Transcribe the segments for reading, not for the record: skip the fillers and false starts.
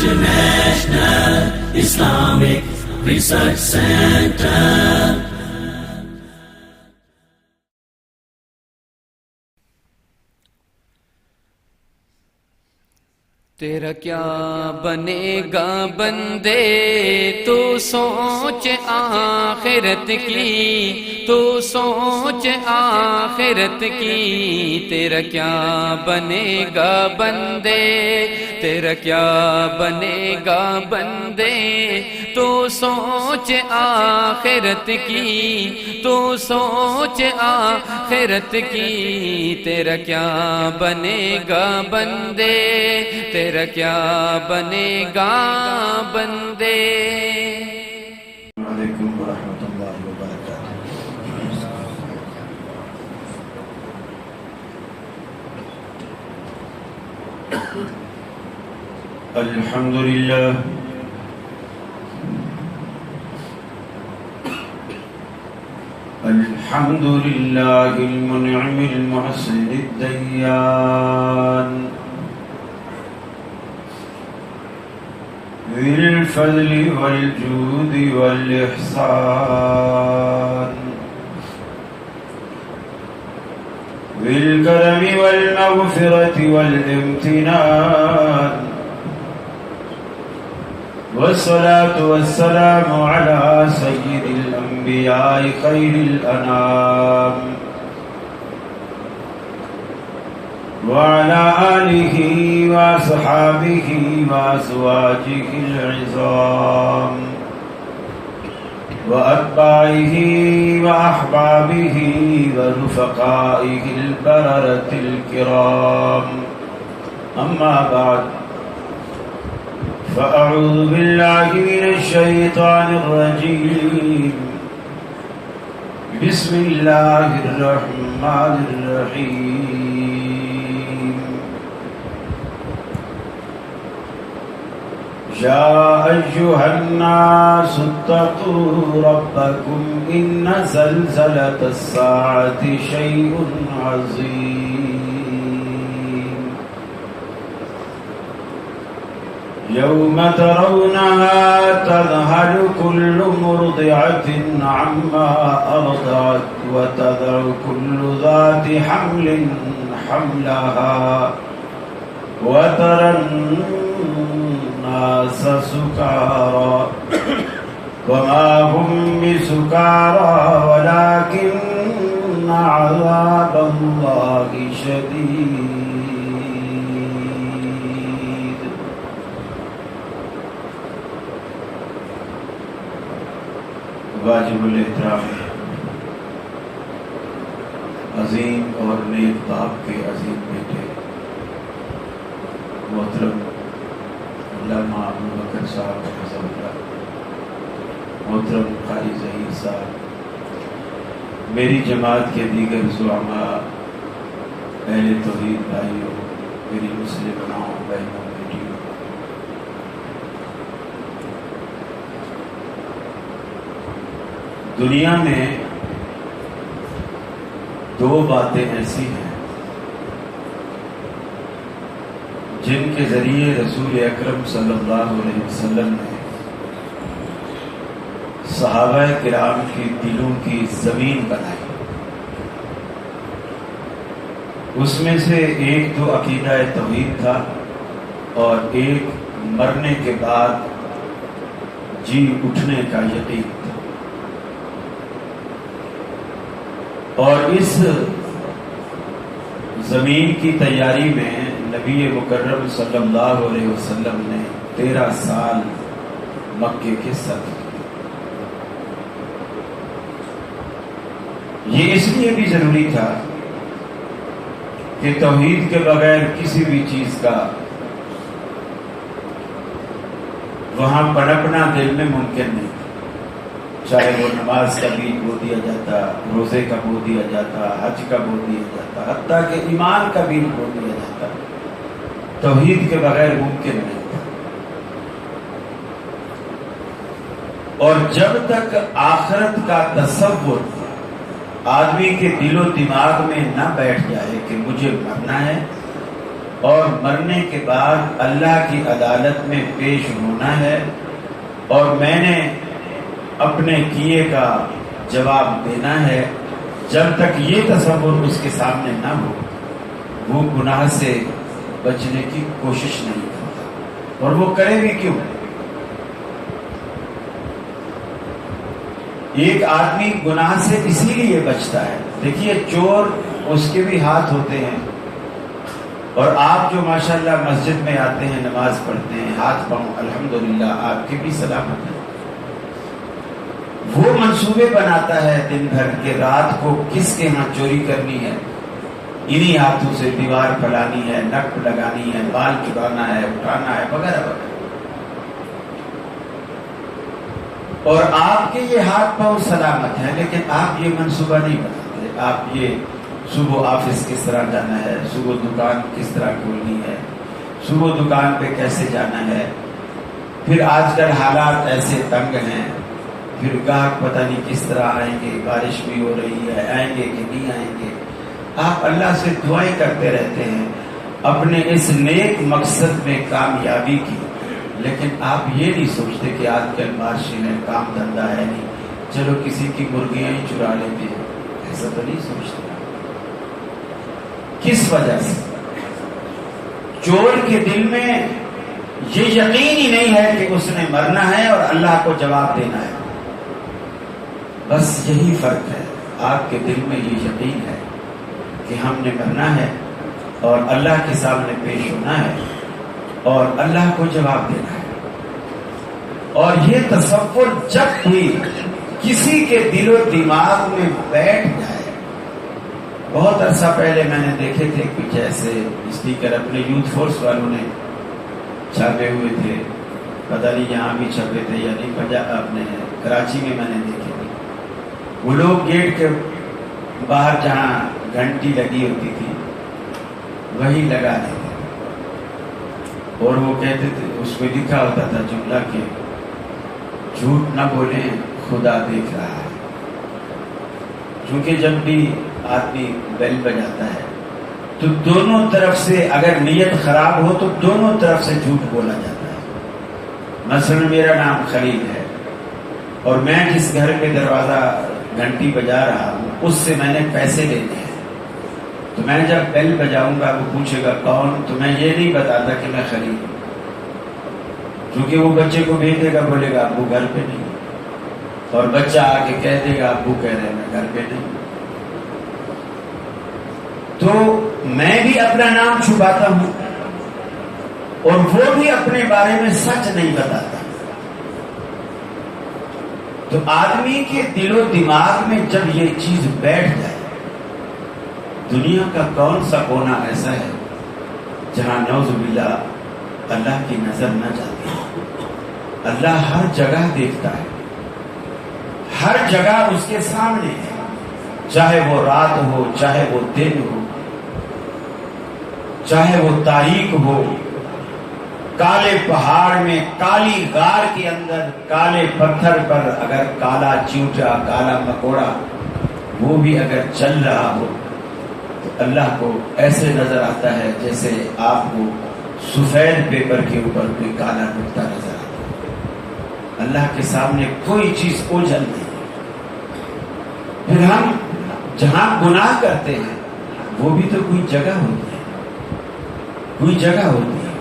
International Islamic Research Center. تیرا کیا بنے گا بندے تو سوچ آخرت کی، تو سوچ آخرت کی. تیرا کیا بنے گا بندے، تیرا کیا بنے گا بندے تو سوچ آخرت کی، تو سوچ آخرت کی. تیرا کیا بنے گا بندے، تیرا کیا بنے گا بندے. علیکم ورحمۃ اللہ وبرکاتہ. الحمد للہ الحمد للہ المنعم المحسن الدیان ذی الفضل والجود والإحسان ذی الکرم والمغفرة والامتنان والصلاة والسلام على سيد الأنبياء خير الأنام وعلى آله وأصحابه وأزواجه العظام وأتباعه وأحبابه ورفقائه البررة الكرام. أما بعد، فأعوذ بالله من الشيطان الرجيم. بسم الله الرحمن الرحيم. يا أيها الناس اتقوا ربكم إن زلزلة الساعة شيء عظيم. يوم ترونها تذهل كل مرضعة عما أرضعت وتضع كل ذات حمل حملها وترى الناس سكارى وما هم بسكارى ولكن عذاب الله شديد. واجب الاحترام عظیم اور نیک باپ کے عظیم بیٹے محترم علامہ ابوبکر صاحب حفظہ اللہ، محترم قاری ظہیر صاحب، میری جماعت کے دیگر زعماء، اہل توحید بھائیوں، میری مسلم ماؤں بہنوں بیٹیوں، دنیا میں دو باتیں ایسی ہیں جن کے ذریعے رسول اکرم صلی اللہ علیہ وسلم نے صحابہ کرام کی دلوں کی زمین بنائی. اس میں سے ایک تو عقیدہ توحید تھا اور ایک مرنے کے بعد جی اٹھنے کا یقین تھا. اور اس زمین کی تیاری میں نبی مکرم صلی اللہ علیہ وسلم نے 13 سال مکے کے سفر کیے. یہ اس لیے بھی ضروری تھا کہ توحید کے بغیر کسی بھی چیز کا وہاں پنپنا دل میں ممکن نہیں، چاہے وہ نماز کا بیج بو دیا جاتا، روزے کا بو دیا جاتا، حج کا بو دیا جاتا، حتیٰ کہ ایمان کا بیج بو دیا جاتا، توحید کے بغیر ممکن نہیں تھا. اور جب تک آخرت کا تصور آدمی کے دل و دماغ میں نہ بیٹھ جائے کہ مجھے مرنا ہے اور مرنے کے بعد اللہ کی عدالت میں پیش ہونا ہے، اور میں نے اپنے کیے کا جواب دینا ہے۔ جب تک یہ تصور اس کے سامنے نہ ہو وہ گناہ سے بچنے کی کوشش نہیں کرتا، اور وہ کرے بھی کیوں؟ ایک آدمی گناہ سے اسی لیے بچتا ہے، دیکھیے چور اس کے بھی ہاتھ ہوتے ہیں، اور آپ جو ماشاءاللہ مسجد میں آتے ہیں نماز پڑھتے ہیں ہاتھ پاؤں الحمدللہ آپ کے بھی سلامت ہیں۔ وہ منصوبے بناتا ہے دن بھر کے رات کو کس کے ہاں چوری کرنی ہے، انہی ہاتھوں سے دیوار پھلانی ہے، نک لگانی ہے، بال چرانا ہے، اٹھانا ہے، وغیرہ وغیرہ۔ اور آپ کے یہ ہاتھ پاؤں سلامت ہیں، لیکن آپ یہ منصوبہ نہیں بناتے۔ آپ یہ صبح آفس کس طرح جانا ہے، صبح دکان کس طرح کھولنی ہے، صبح دکان پہ کیسے جانا ہے، پھر آج کل حالات ایسے تنگ ہیں، پھر گاہک پتہ نہیں کس طرح آئیں گے، بارش بھی ہو رہی ہے، آئیں گے کہ نہیں آئیں گے۔ آپ اللہ سے دعائیں کرتے رہتے ہیں اپنے اس نیک مقصد میں کامیابی کی، لیکن آپ یہ نہیں سوچتے کہ آج کل بارشیں ہیں، کام دھندا ہے نہیں، چلو کسی کی مرغیاں ہی چرا لیتے ہیں، ایسا تو نہیں سوچتے۔ کس وجہ سے؟ چور کے دل میں یہ یقین ہی نہیں ہے کہ اس نے مرنا ہے اور اللہ کو جواب دینا ہے۔ بس یہی فرق ہے، آپ کے دل میں یہ یقین ہے کہ ہم نے مرنا ہے اور اللہ کے سامنے پیش ہونا ہے اور اللہ کو جواب دینا ہے۔ اور یہ تصور جب بھی کسی کے دل و دماغ میں بیٹھ جائے، بہت عرصہ پہلے میں نے دیکھے تھے کچھ ایسے اسٹیکر اپنے یوتھ فورس والوں نے چھاپے ہوئے تھے، پتہ نہیں یہاں بھی چھپے تھے یا نہیں، پنجاب اپنے کراچی میں نے دیکھے تھے۔ وہ لوگ گیٹ کے باہر جہاں گھنٹی لگی ہوتی تھی وہی لگا دیتے تھے، اور وہ کہتے تھے، اس پہ لکھا ہوتا تھا جملہ کہ جھوٹ نہ بولیں خدا دیکھ رہا ہے۔ کیونکہ جب بھی آدمی بیل بجاتا ہے تو دونوں طرف سے اگر نیت خراب ہو تو دونوں طرف سے جھوٹ بولا جاتا ہے۔ مثلا میرا نام خلیل ہے اور میں جس گھر کے دروازہ گھنٹی بجا رہا ہوں اس سے میں نے پیسے لینے ہیں، تو میں جب بیل بجاؤں گا وہ پوچھے گا کون، تو میں یہ نہیں بتاتا کہ میں خلیل ہوں، کیونکہ وہ بچے کو بھیجے گا، بولے گا ابو گھر پہ نہیں، اور بچہ آ کے کہہ دے گا ابو کہہ رہے ہیں میں گھر پہ نہیں۔ تو میں بھی اپنا نام چھپاتا ہوں اور وہ بھی اپنے بارے میں سچ نہیں بتاتا۔ تو آدمی کے دل و دماغ میں جب یہ چیز بیٹھ جائے، دنیا کا کون سا کونا ایسا ہے جہاں نعوذ باللہ اللہ کی نظر نہ جاتی ہے؟ اللہ ہر جگہ دیکھتا ہے، ہر جگہ اس کے سامنے ہے، چاہے وہ رات ہو، چاہے وہ دن ہو، چاہے وہ تاریخ ہو، کالے پہاڑ میں، کالی غار کے اندر، کالے پتھر پر اگر کالا چیوٹا، کالا مکوڑا وہ بھی اگر چل رہا ہو تو اللہ کو ایسے نظر آتا ہے جیسے آپ کو سفید پیپر کے اوپر کوئی کالا نقطہ نظر آتا ہے۔ اللہ کے سامنے کوئی چیز اوجھل نہیں۔ پھر ہم جہاں گناہ کرتے ہیں وہ بھی تو کوئی جگہ ہوتی ہے، کوئی جگہ ہوتی ہے،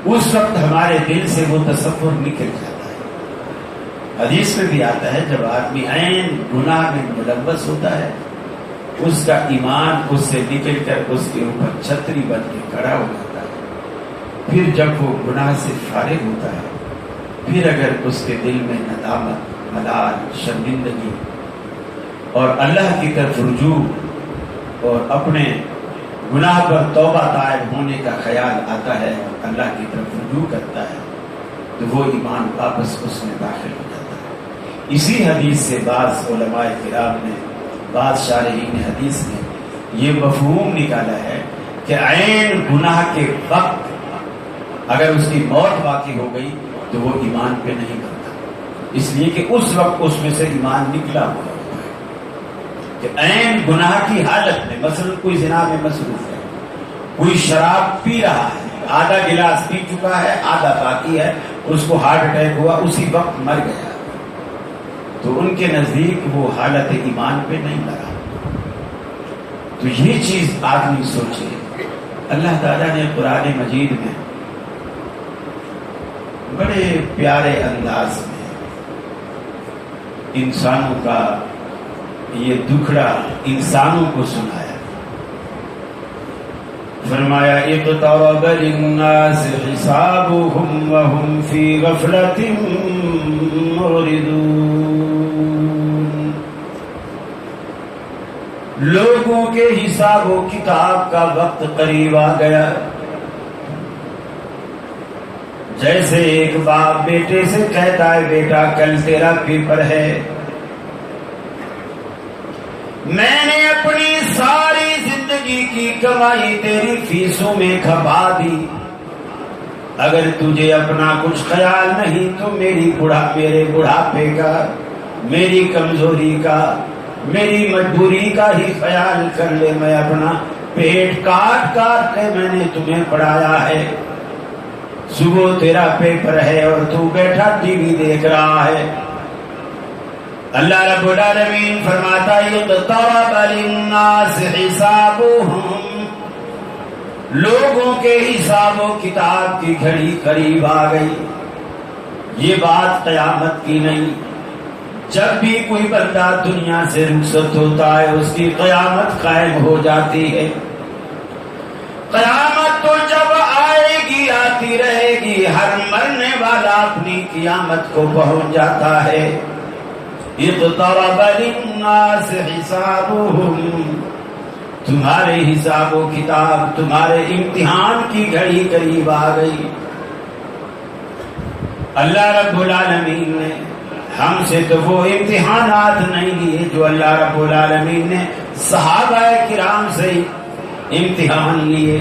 اس وقت ہمارے دل سے وہ تصور نکل جاتا ہے۔ حدیث میں بھی آتا ہے جب آدمی عین گناہ میں ملوث ہوتا ہے اس کا ایمان اس سے نکل کر اس کے اوپر چھتری بن کے کھڑا ہو جاتا ہے۔ پھر جب وہ گناہ سے فارغ ہوتا ہے پھر اگر اس کے دل میں ندامت، ملال، شرمندگی اور اللہ کی طرف رجوع اور اپنے گناہ پر توبہ طائب ہونے کا خیال آتا ہے اور اللہ کی طرف رجوع کرتا ہے تو وہ ایمان واپس اس میں داخل ہو جاتا ہے۔ اسی حدیث سے بعض علماء کرام نے، بعض شارحین حدیث نے یہ مفہوم نکالا ہے کہ عین گناہ کے وقت اگر اس کی موت واقع ہو گئی تو وہ ایمان پہ نہیں کرتا، اس لیے کہ اس وقت اس میں سے ایمان نکلا ہوا ہوتا ہے۔ کہ عین گناہ کی حالت میں، مثلا کوئی زنا میں مصروف ہے کوئی شراب پی رہا ہے، آدھا گلاس پی چکا ہے، آدھا باقی ہے، اس کو ہارٹ اٹیک ہوا، اسی وقت مر گیا، تو ان کے نزدیک وہ حالت ایمان پہ نہیں لگا۔ تو یہ چیز آدمی سوچے۔ اللہ تعالیٰ نے قرآن مجید میں بڑے پیارے انداز میں انسانوں کا یہ دکھڑا انسانوں کو سنایا۔ فرمایا اقترب للناس حسابهم وهم في غفلة معرضون، لوگوں کے حساب و کتاب کا وقت قریب آ گیا۔ جیسے ایک باپ بیٹے سے کہتا ہے بیٹا کل تیرا پیپر ہے، میں نے اپنی ساری زندگی کی کمائی تیری فیسوں میں کھپا دی، اگر تجھے اپنا کچھ خیال نہیں تو میرے بڑھاپے کا، میری کمزوری کا، میری مجبوری کا ہی خیال کر لے، میں اپنا پیٹ کاٹ کاٹ کے میں نے تمہیں پڑھایا ہے، صبح تیرا پیپر ہے اور تو بیٹھا ٹی وی دیکھ رہا ہے۔ اللہ رب العالمین فرماتا ہے اقترب للناس حسابهم، لوگوں کے حساب و کتاب کی گھڑی قریب آ گئی۔ یہ بات قیامت کی نہیں، جب بھی کوئی بندہ دنیا سے رخصت ہوتا ہے اس کی قیامت قائم ہو جاتی ہے۔ قیامت تو جب آئے گی آتی رہے گی، ہر مرنے والا اپنی قیامت کو پہنچ جاتا ہے۔ اقترب للناس حسابهم، تمہارے حساب و کتاب، تمہارے امتحان کی گھڑی قریب آ گئی۔ اللہ رب العالمین نے ہم سے تو وہ امتحانات نہیں لیے جو اللہ رب العالمین نے صحابہ کرام سے امتحان لیے۔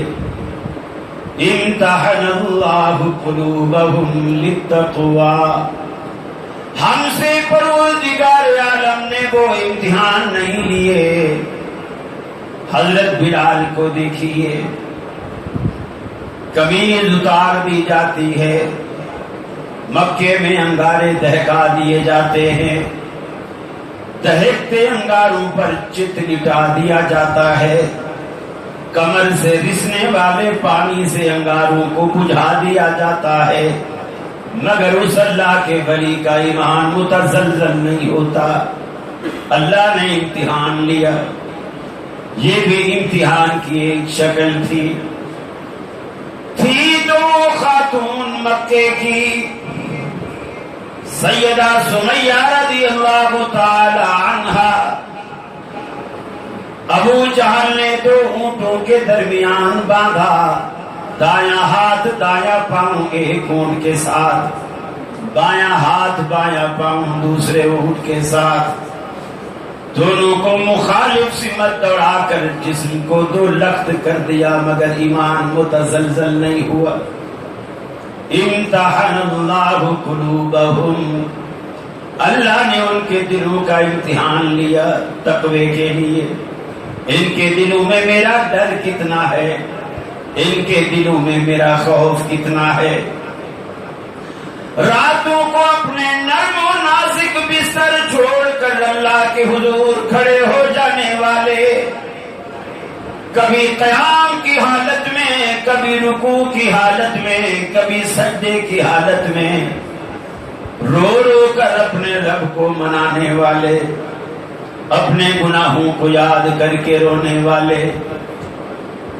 امتحن اللہ قلوبہم للتقوی، ہم سے پروردگار عالم نے وہ امتحان نہیں لیے۔ حضرت بلال کو دیکھیے، قمیض اتار دی جاتی ہے، مکے میں انگارے دہکا دیے جاتے ہیں، دہکتے انگاروں پر چت لٹا دیا جاتا ہے، کمر سے رسنے والے پانی سے انگاروں کو بجھا دیا جاتا ہے، مگر اس اللہ کے ولی کا ایمان متزلزل نہیں ہوتا۔ اللہ نے امتحان لیا، یہ بھی امتحان کی ایک شکل تھی تو خاتون مکے کی سیدہ سمیہ رضی اللہ تعالی عنہا، ابو جہل نے 2 اونٹوں کے درمیان باندھا، دایاں ہاتھ دایاں پاؤں ایک اونٹ کے ساتھ، بایاں ہاتھ بایاں پاؤں دوسرے اونٹ کے ساتھ، دونوں کو مخالف سمت دوڑا کر جسم کو 2 لخت کر دیا، مگر ایمان متزلزل نہیں ہوا۔ امتحن اللہ قلوبہم، اللہ نے ان کے دلوں کا امتحان لیا تقوی کے لیے۔ ان کے دلوں میں میرا ڈر کتنا ہے، ان کے دلوں میں میرا خوف کتنا ہے۔ راتوں کو اپنے نرم و نازک بستر چھوڑ کر اللہ کے حضور کھڑے ہو جانے والے، کبھی قیام کی حالت میں، کبھی رکوع کی حالت میں، کبھی سجدے کی حالت میں، رو رو کر اپنے رب کو منانے والے، اپنے گناہوں کو یاد کر کے رونے والے،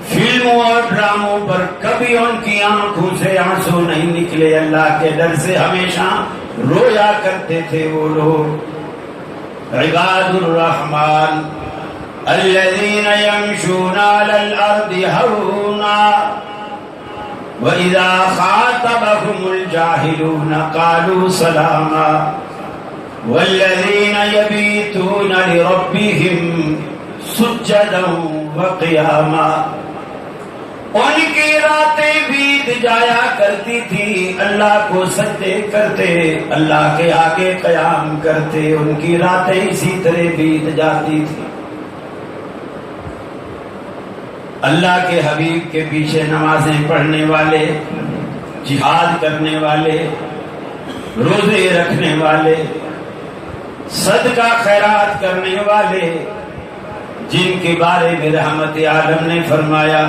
فلموں اور ڈراموں پر کبھی ان کی آنکھوں سے آنسو نہیں نکلے، اللہ کے ڈر سے ہمیشہ رویا کرتے تھے وہ لوگ۔ عباد الرحمن الذین یمشون علی الارض ہونا وَإِذَا خَاطَبَهُمُ الْجَاهِلُونَ قَالُوا سَلَامًا وَالَّذِينَ يَبِيتُونَ لِرَبِّهِمْ سُجَّدًا وَقِيَامًا، ان کی راتیں بیت جایا کرتی تھی، اللہ کو سجدے کرتے، اللہ کے آگے قیام کرتے، ان کی راتیں اسی طرح بیت جاتی تھی۔ اللہ کے حبیب کے پیچھے نمازیں پڑھنے والے، جہاد کرنے والے، روزے رکھنے والے، صدقہ خیرات کرنے والے، جن کے بارے میں رحمت عالم نے فرمایا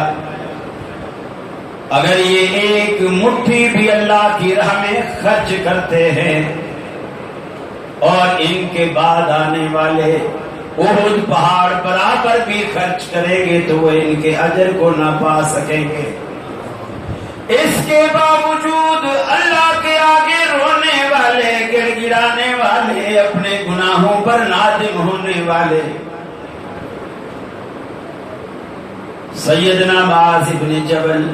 اگر یہ ایک مٹھی بھی اللہ کی راہ میں خرچ کرتے ہیں اور ان کے بعد آنے والے احد پہاڑ برابر بھی خرچ کریں گے تو وہ ان کے اجر کو نہ پا سکیں گے۔ اس کے باوجود اللہ کے آگے رونے والے، گڑ گڑانے والے، اپنے گناہوں پر نادم ہونے والے، سیدنا معاذ بن جبل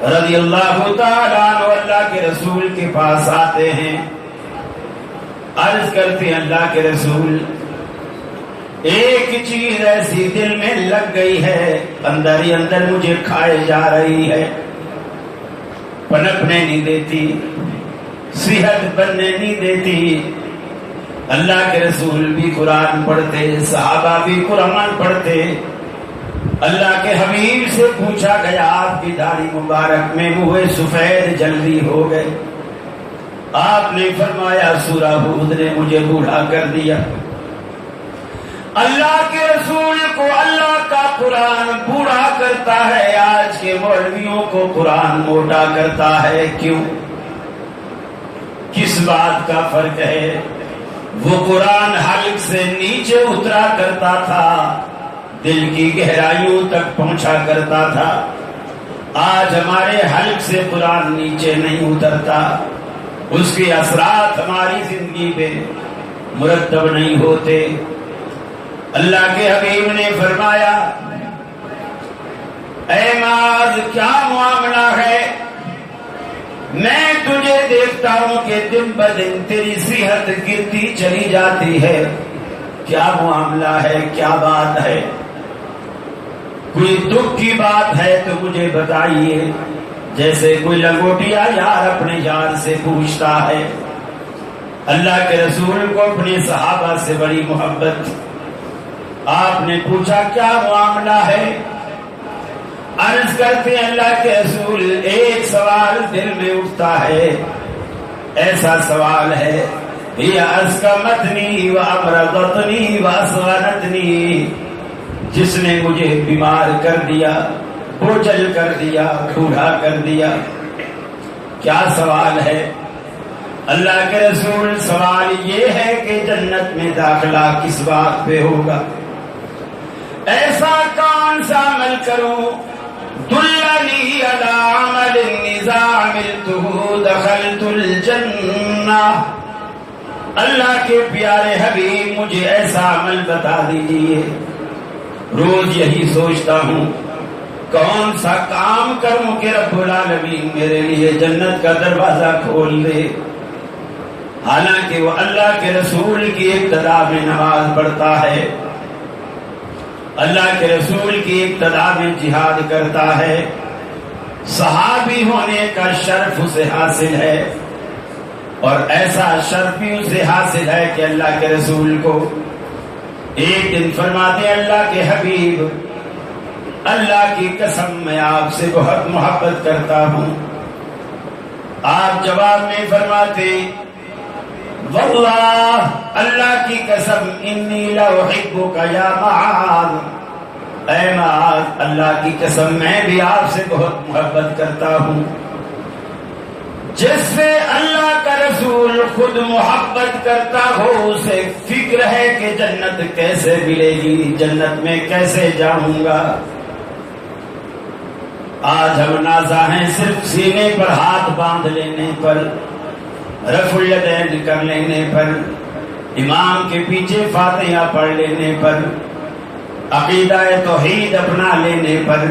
رضی اللہ تعالیٰ عنہ اللہ کے رسول کے پاس آتے ہیں، عرض کرتے ہیں اللہ کے رسول ایک چیز ایسی دل میں لگ گئی ہے، اندر ہی اندر مجھے کھائے جا رہی ہے، پنپنے نہیں دیتی، صحت بننے نہیں دیتی۔ اللہ کے رسول بھی قرآن پڑھتے، صحابہ بھی قرآن پڑھتے۔ اللہ کے حبیب سے پوچھا گیا آپ کی داڑھی مبارک میں منہ سفید جلدی ہو گئے، آپ نے فرمایا سورہ ہود نے مجھے بوڑھا کر دیا۔ اللہ کے رسول کو اللہ کا قرآن بوڑھا کرتا ہے، آج کے مولویوں کو قرآن موٹا کرتا ہے، کیوں؟ کس بات کا فرق ہے؟ وہ قرآن حلق سے نیچے اترا کرتا تھا، دل کی گہرائیوں تک پہنچا کرتا تھا، آج ہمارے حلق سے قرآن نیچے نہیں اترتا، اس کے اثرات ہماری زندگی پہ مرتب نہیں ہوتے۔ اللہ کے حبیب نے فرمایا اے معاذ کیا معاملہ ہے؟ میں تجھے دیکھتا ہوں کہ دن بدن تیری صحت گرتی چلی جاتی ہے، کیا معاملہ ہے؟ کیا بات ہے؟ کوئی دکھ کی بات ہے تو مجھے بتائیے، جیسے کوئی لنگوٹیا یار اپنے یار سے پوچھتا ہے۔ اللہ کے رسول کو اپنے صحابہ سے بڑی محبت، آپ نے پوچھا کیا معاملہ ہے؟ عرض کرتے ہیں اللہ کے رسول ایک سوال دل میں اٹھتا ہے، ایسا سوال ہے یہ اسقمتنی وامرضتنی واسغنتنی، جس نے مجھے بیمار کر دیا، بوجھل کر دیا، بوڑھا کر دیا۔ کیا سوال ہے؟ اللہ کے رسول سوال یہ ہے کہ جنت میں داخلہ کس بات پہ ہوگا؟ ایسا کون سا عمل کروں دلنی علی عمل اذا عملته دخلت الجنہ، اللہ کے پیارے حبیب مجھے ایسا عمل بتا دیجئے، روز یہی سوچتا ہوں کون سا کام کروں کہ رب العالمین میرے لیے جنت کا دروازہ کھول دے۔ حالانکہ وہ اللہ کے رسول کی ابتدا میں نماز پڑھتا ہے، اللہ کے رسول کی ابتدا میں جہاد کرتا ہے، صحابی ہونے کا شرف اسے حاصل ہے، اور ایسا شرف بھی اسے حاصل ہے کہ اللہ کے رسول کو ایک دن فرماتے اللہ کے حبیب اللہ کی قسم میں آپ سے بہت محبت کرتا ہوں۔ آپ جواب میں فرماتے واللہ اللہ کی قسم انی لاحبک یا معاذ، اے معاذ اللہ کی قسم میں بھی آپ سے بہت محبت کرتا ہوں۔ جس سے اللہ کا رسول خود محبت کرتا ہو اسے فکر ہے کہ جنت کیسے ملے گی، جنت میں کیسے جاؤں گا۔ آج ہم نازا ہیں صرف سینے پر ہاتھ باندھ لینے پر، رفع الیدین کر لینے پر، امام کے پیچھے فاتحہ پڑھ لینے پر، عقیدہ توحید اپنا لینے پر،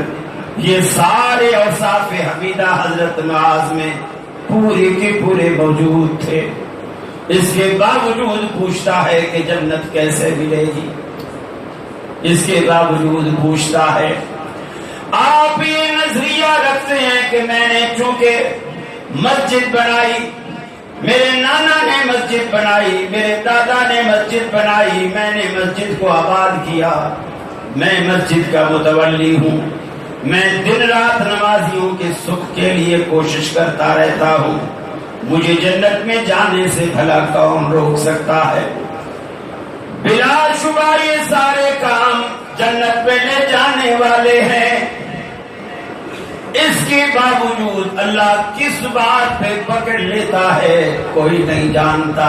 یہ سارے اوصاف حمیدہ حضرت معاذ میں پورے کے پورے موجود تھے۔ اس کے باوجود پوچھتا ہے کہ جنت کیسے ملے گی، اس کے باوجود پوچھتا ہے۔ آپ یہ نظریہ رکھتے ہیں کہ میں نے چونکہ مسجد بنائی، میرے نانا نے مسجد بنائی، میرے دادا نے مسجد بنائی، میں نے مسجد کو آباد کیا، میں مسجد کا متولی ہوں، میں دن رات نمازیوں کے سکھ کے لیے کوشش کرتا رہتا ہوں، مجھے جنت میں جانے سے بھلا کون روک سکتا ہے؟ بلا شبہ یہ سارے کام جنت میں لے جانے والے ہیں، اس کے باوجود اللہ کس بات پہ پکڑ لیتا ہے کوئی نہیں جانتا۔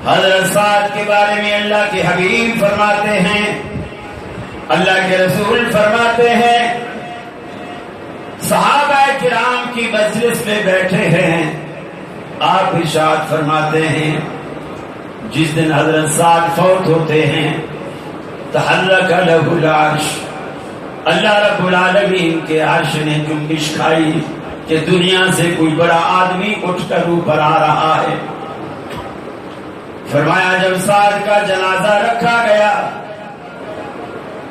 حضرت سعد کے بارے میں اللہ کے حبیب فرماتے ہیں، اللہ کے رسول فرماتے ہیں، صحابہ کرام کی مجلس میں بیٹھے ہیں، آپ ارشاد فرماتے ہیں جس دن حضرت سعد فوت ہوتے ہیں تحرک لہ العرش، اللہ رب العالمین کے عرش نے جنبش کھائی کہ دنیا سے کوئی بڑا آدمی اٹھ کر اوپر آ رہا ہے۔ فرمایا جب سعد کا جنازہ رکھا گیا،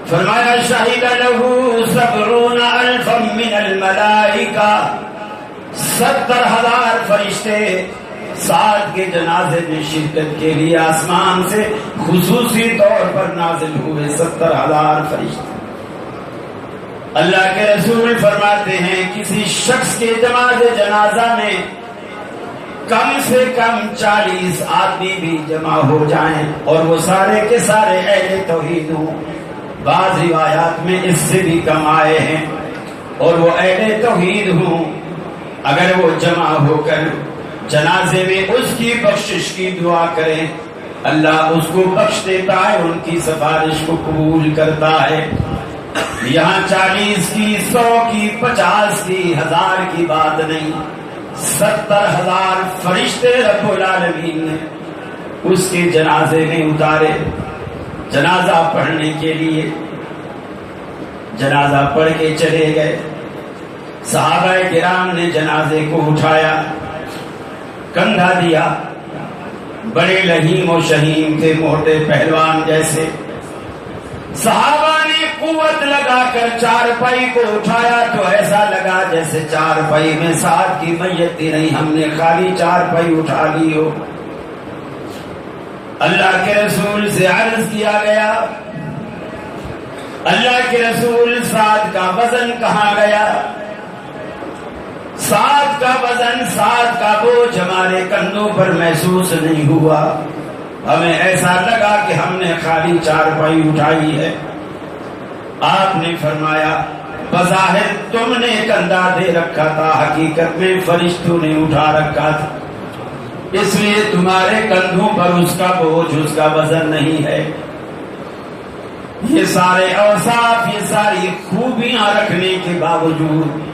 فرمایا شہید لہ 70,000 من الملائکہ، 70,000 فرشتے سعد کے جنازے میں شرکت کے لیے آسمان سے خصوصی طور پر نازل ہوئے، 70,000 فرشتے۔ اللہ کے رسول فرماتے ہیں کسی شخص کے جنازہ میں کم سے کم 40 آدمی بھی جمع ہو جائیں اور وہ سارے کے سارے اہل توحید ہوں، بعض روایات میں اس سے بھی کم آئے ہیں، اور وہ اہل توحید ہوں، اگر وہ جمع ہو کر جنازے میں اس کی بخشش کی دعا کریں، اللہ اس کو بخش دیتا ہے، ان کی سفارش کو قبول کرتا ہے۔ یہاں 40 کی، 100 کی، 50 کی، 1000 کی بات نہیں، 70,000 فرشتے رب العالمین نے اس کے جنازے میں اتارے جنازہ پڑھنے کے لیے۔ جنازہ پڑھ کے چلے گئے، صحابہ کرام نے جنازے کو اٹھایا، کندھا دیا، بڑے لہیم و شہیم تھے، موٹے پہلوان جیسے۔ صحابہ نے قوت لگا کر چارپائی کو اٹھایا تو ایسا لگا جیسے چارپائی میں سعد کی میت ہی نہیں، ہم نے خالی چارپائی اٹھا لی ہو۔ اللہ کے رسول سے عرض کیا گیا، اللہ کے رسول سعد کا وزن کہاں گیا؟ سعد کا وزن، سعد کا بوجھ ہمارے کندھوں پر محسوس نہیں ہوا، ہمیں ایسا لگا کہ ہم نے خالی چارپائی اٹھائی ہے۔ آپ نے فرمایا بظاہر تم نے کندھا دے رکھا تھا، حقیقت میں فرشتوں نے اٹھا رکھا تھا، اس لیے تمہارے کندھوں پر اس کا بوجھ، اس کا وزن نہیں ہے۔ یہ سارے اوصاف، یہ ساری خوبیاں رکھنے کے باوجود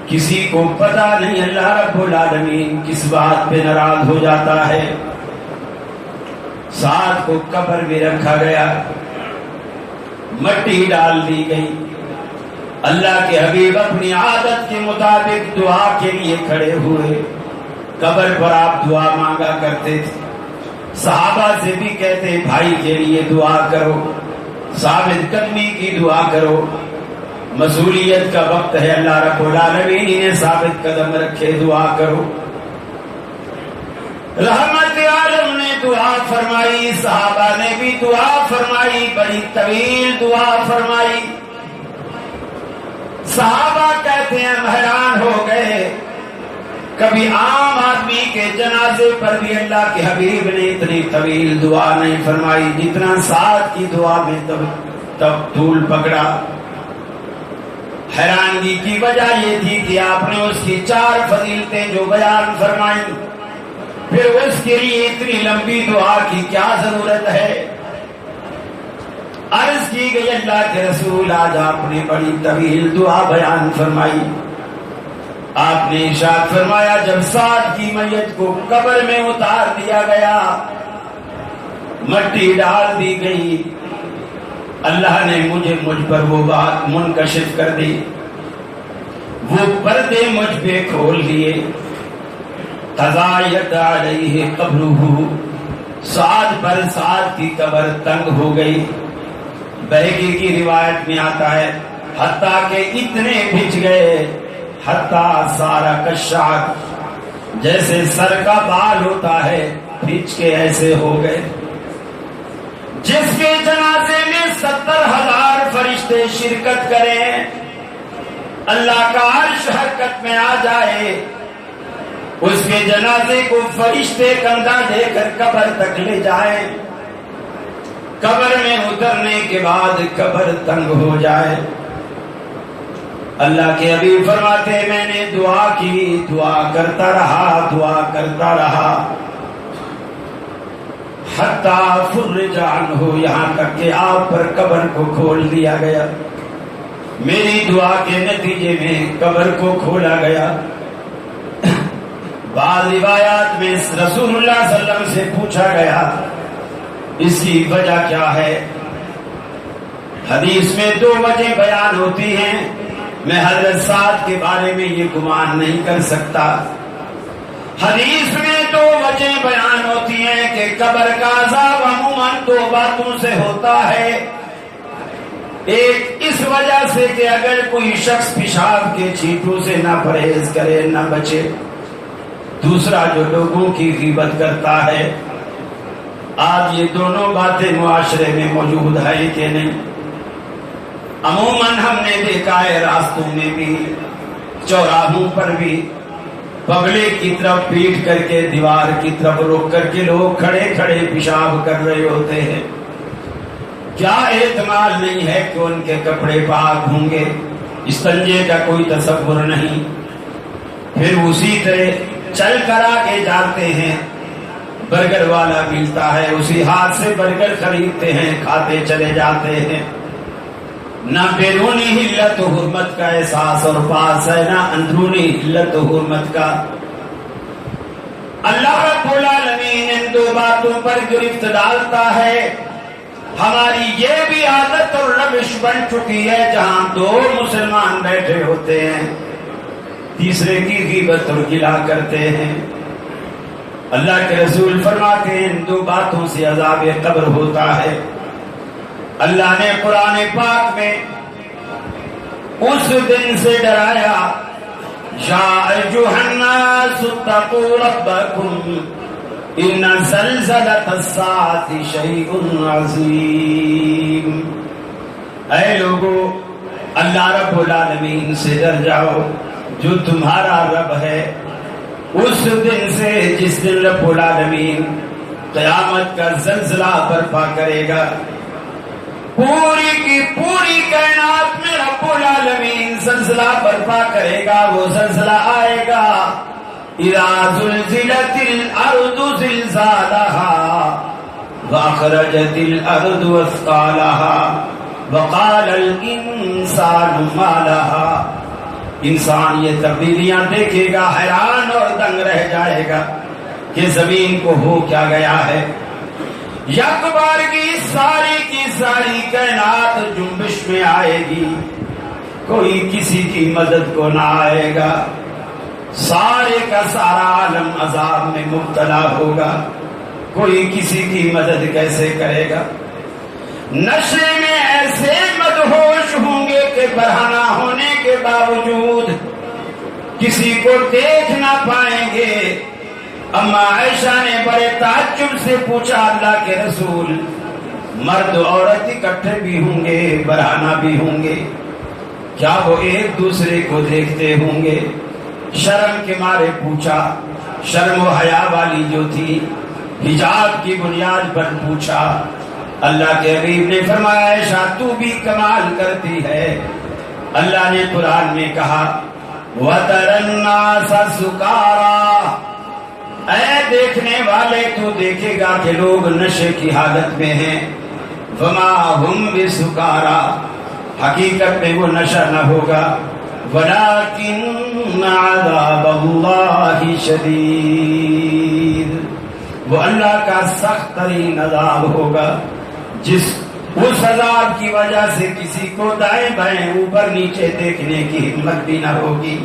کسی کو پتا نہیں اللہ رب العالمین کس بات پہ ناراض ہو جاتا ہے۔ سعد کو قبر میں رکھا گیا، مٹی ڈال دی گئی، اللہ کے حبیب اپنی عادت کے مطابق دعا کے لیے کھڑے ہوئے، قبر پر آپ دعا مانگا کرتے تھے، صحابہ سے بھی کہتے بھائی کے لیے دعا کرو، ثابت قدمی کی دعا کرو، مسئولیت کا وقت ہے، اللہ رب العالمین انہیں ثابت قدم رکھے، دعا کرو۔ رحمت عالم نے دعا فرمائی، صحابہ نے بھی دعا فرمائی، بڑی طویل دعا فرمائی۔ صحابہ کہتے ہیں ہم حیران ہو گئے، کبھی عام آدمی کے جنازے پر بھی اللہ کے حبیب نے اتنی طویل دعا نہیں فرمائی جتنا سعد کی دعا میں تب طول پکڑا۔ حیرانگی کی وجہ یہ تھی کہ آپ نے اس کی 4 فضیلتیں جو بیان فرمائی، پھر اس کے لیے اتنی لمبی دعا کی کیا ضرورت ہے؟ عرض کی گئی اللہ کے رسول آج آپ نے بڑی طویل دعا بیان فرمائی۔ آپ نے ارشاد فرمایا جب سعد کی میت کو قبر میں اتار دیا گیا، مٹی ڈال دی گئی، اللہ نے مجھ پر وہ بات منکشف کر دی، وہ پردے مجھ پہ کھول دیے۔ تضایت علیہ قبرہ، سعد پر سعد کی قبر تنگ ہو گئی۔ بہقی کی روایت میں آتا ہے حتیٰ کہ اتنے بھچ گئے، حتیٰ سارا کشاک، جیسے سر کا بال ہوتا ہے بھچ کے ایسے ہو گئے۔ جس کے جنازے میں 70,000 فرشتے شرکت کریں، اللہ کا عرش حرکت میں آ جائے، اس کے جنازے کو فرشتے کندھا دے کر قبر تک لے جائیں، قبر میں اترنے کے بعد قبر تنگ ہو جائے، اللہ کے حبیب فرماتے ہیں میں نے دعا کی، دعا کرتا رہا حتیٰ فرج عنہ، یہاں تک کہ آپ پر قبر کو کھول دیا گیا، میری دعا کے نتیجے میں قبر کو کھولا گیا۔ بعض روایات میں رسول اللہ صلی اللہ علیہ وسلم سے پوچھا گیا اس کی وجہ کیا ہے؟ حدیث میں 2 وجہ بیان ہوتی ہیں، میں حضرت سعد کے بارے میں یہ گمان نہیں کر سکتا۔ حدیث میں 2 وجہ بیان ہوتی ہیں کہ قبر کا عذاب عموماً 2 باتوں سے ہوتا ہے، ایک اس وجہ سے کہ اگر کوئی شخص پیشاب کے چھینٹوں سے نہ پرہیز کرے، نہ بچے، دوسرا جو لوگوں کی غیبت کرتا ہے۔ آج یہ دونوں باتیں معاشرے میں موجود ہے کہ نہیں؟ عموماً ہم نے دیکھا ہے راستوں میں بھی، چوراہوں پر بھی، پبلک کی طرف پیٹ کر کے دیوار کی طرف رک کر کے لوگ کھڑے کھڑے پیشاب کر رہے ہوتے ہیں۔ کیا احتمال نہیں ہے کہ ان کے کپڑے پاک ہوں گے؟ استنجے کا کوئی تصور نہیں۔ پھر اسی طرح چل کر آگے جاتے ہیں، برگر والا ملتا ہے، اسی ہاتھ سے برگر خریدتے ہیں، کھاتے چلے جاتے ہیں۔ نہ بیرونی حلت و حرمت کا احساس اور پاس ہے، نہ اندرونی حلت و حرمت کا۔ اللہ رب العالمین ان 2 باتوں پر گرفت ڈالتا ہے۔ ہماری یہ بھی عادت اور روش بن چکی ہے، جہاں 2 مسلمان بیٹھے ہوتے ہیں، تیسرے کی غیبت اور گلا کرتے ہیں۔ اللہ کے رسول فرماتے ہیں ان 2 باتوں سے عذاب قبر ہوتا ہے۔ اللہ نے قرآن پاک میں اس دن سے ڈرایا، یا ایھا الناس اتقوا ربکم ان زلزلۃ الساعۃ شیء عظیم۔ اے لوگو، اللہ رب العالمین سے ڈر جاؤ جو تمہارا رب ہے، اس دن سے جس دن رب العالمین قیامت کا زلزلہ برپا کرے گا۔ پوری کی پوری کائنات میں رب العالمین زلزلہ برپا کرے گا، وہ زلزلہ آئے گا۔ اذا زلزلت الارض زلزالها واخرجت الارض اثقالها وقال الانسان ما لها۔ انسان یہ تبدیلیاں دیکھے گا، حیران اور دنگ رہ جائے گا کہ زمین کو ہو کیا گیا ہے۔ یک بار کی ساری کائنات جنبش میں آئے گی، کوئی کسی کی مدد کو نہ آئے گا، سارے کا سارا عالم عذاب میں مبتلا ہوگا، کوئی کسی کی مدد کیسے کرے گا؟ نشے میں ایسے مدہوش ہوں گے کہ برہنہ ہونے کے باوجود کسی کو دیکھ نہ پائیں گے۔ اما عائشہ نے بڑے تعجب سے پوچھا، اللہ کے رسول، مرد عورت اکٹھے بھی ہوں گے، برہنہ بھی ہوں گے، کیا وہ ایک دوسرے کو دیکھتے ہوں گے؟ شرم کے مارے پوچھا، شرم و حیا والی جو تھی، حجاب کی بنیاد پر پوچھا۔ اللہ کے حبیب نے فرمایا، عائشہ تو بھی کمال کرتی ہے۔ اللہ نے قرآن میں کہا، وَتَرَى النَّاسَ سُكَارَىٰ، اے دیکھنے والے تو دیکھے گا کہ لوگ نشے کی حالت میں ہیں۔ وَمَا هُمْ بِسُكَارَىٰ، حقیقت میں وہ نشہ نہ ہوگا، وَلَٰكِنَّ عَذَابَ اللَّهِ شَدِيدٌ، وہ اللہ کا سخت ترین عذاب ہوگا، اس عذاب کی وجہ سے کسی کو دائیں بائیں اوپر نیچے دیکھنے کی ہمت بھی نہ ہوگی۔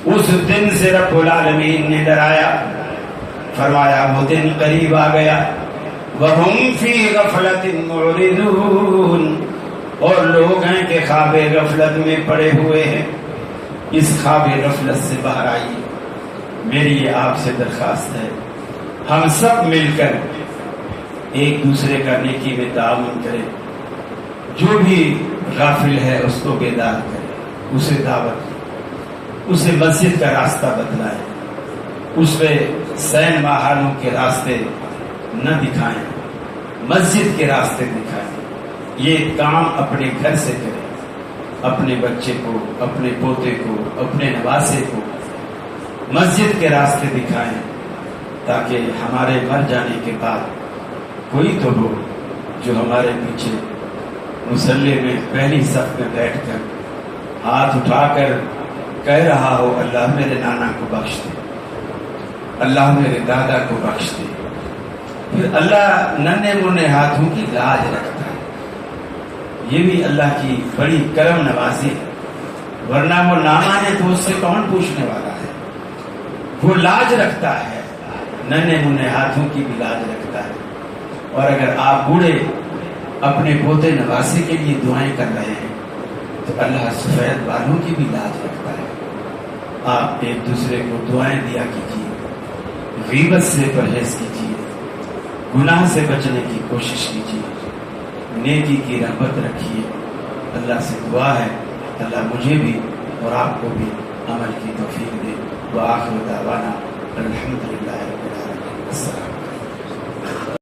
اس دن سے رب العالمین نے ڈرایا، فرمایا وہ دن قریب آ گیا۔ وَهُمْ فِي غَفْلَةٍ مُعْرِضُونَ، اور لوگ ہیں کہ خواب غفلت میں پڑے ہوئے ہیں۔ اس خواب غفلت سے باہر آئیے، میری یہ آپ سے درخواست ہے، ہم سب مل کر ایک دوسرے کا نیکی میں تعاون کرے، جو بھی غافل ہے اس کو بیدار کرے، اسے دعوت دے، اسے مسجد کا راستہ بتلائے، اس پہ سین ماہانوں کے راستے نہ دکھائیں، مسجد کے راستے دکھائیں۔ یہ کام اپنے گھر سے کریں، اپنے بچے کو، اپنے پوتے کو، اپنے نواسے کو مسجد کے راستے دکھائیں، تاکہ ہمارے مر جانے کے بعد کوئی تو ہو جو ہمارے پیچھے مصلی میں پہلی صف میں بیٹھ کر ہاتھ اٹھا کر کہہ رہا ہو اللہ میرے نانا کو بخش دے، اللہ میرے دادا کو بخش دے۔ پھر اللہ ننھے منھے ہاتھوں کی لاج رکھتا ہے، یہ بھی اللہ کی بڑی کرم نوازی ہے، ورنہ وہ نہ مانے تو اس سے کون پوچھنے والا ہے؟ وہ لاج رکھتا ہے، ننھے منھے ہاتھوں کی بھی لاج رکھتا ہے۔ اور اگر آپ بوڑھے اپنے پوتے نواسے کے لیے دعائیں کر رہے ہیں تو اللہ سفید بالوں کی بھی لاج رکھتا ہے۔ آپ ایک دوسرے کو دعائیں دیا کیجیے، غیبت سے پرہیز کیجیے، گناہ سے بچنے کی کوشش کیجیے، نیکی کی رغبت رکھیے۔ اللہ سے دعا ہے اللہ مجھے بھی اور آپ کو بھی عمل کی توفیق دے۔ وآخر دعوانا الحمدللہ رب العالمین۔ السلام